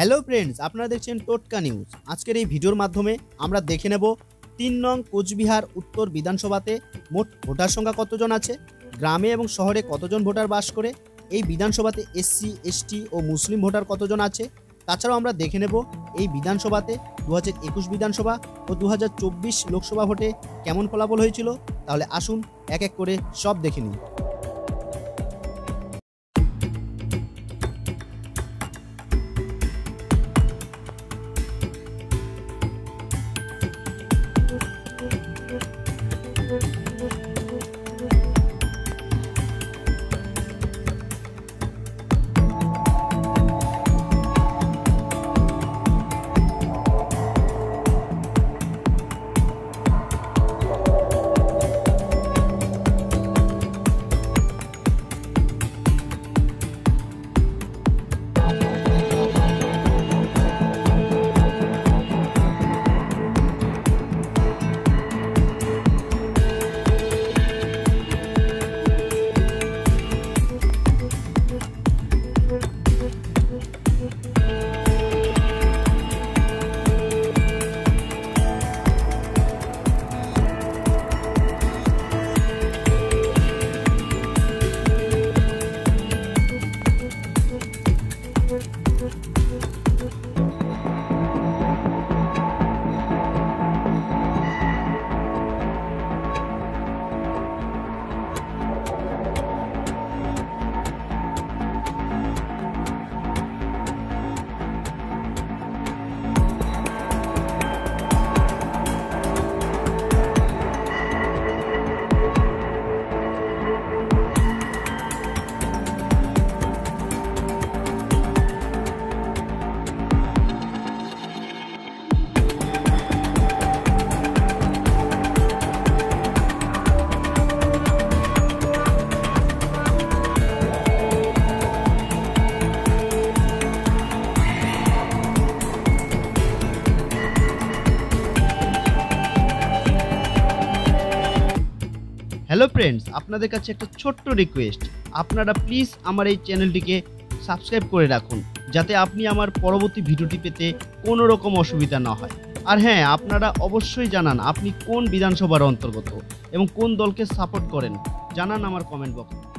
Hello friends, আপনারা দেখছেন টোটকা নিউজ। আজকের এই ভিডিওর মাধ্যমে আমরা দেখে নেব ৩ নং কোচবিহার উত্তর বিধানসভাতে মোট ভোটার সংখ্যা কতজন আছে, গ্রামে এবং শহরে কতজন ভোটার বাস করে, এই বিধানসভাতে এসসি এসটি ও মুসলিম ভোটার কতজন আছে। তাছাড়াও আমরা দেখে নেব এই বিধানসভাতে 2021 বিধানসভা ও 2024 লোকসভা ভোটে কেমন ফলাফল হয়েছিল। তাহলে আসুন এক এক করে সব দেখে নিই। হ্যালো ফ্রেন্ডস, আপনাদের কাছে একটা ছোট্ট রিকোয়েস্ট, আপনারা প্লিজ আমার এই চ্যানেলটিকে সাবস্ক্রাইব করে রাখুন, যাতে আপনি আমার পরবর্তী ভিডিওটি পেতে কোনো রকম অসুবিধা না হয়। আর হ্যাঁ, আপনারা অবশ্যই জানান আপনি কোন বিধানসভার অন্তর্গত এবং কোন দলকে সাপোর্ট করেন, জানান আমার কমেন্ট বক্সে।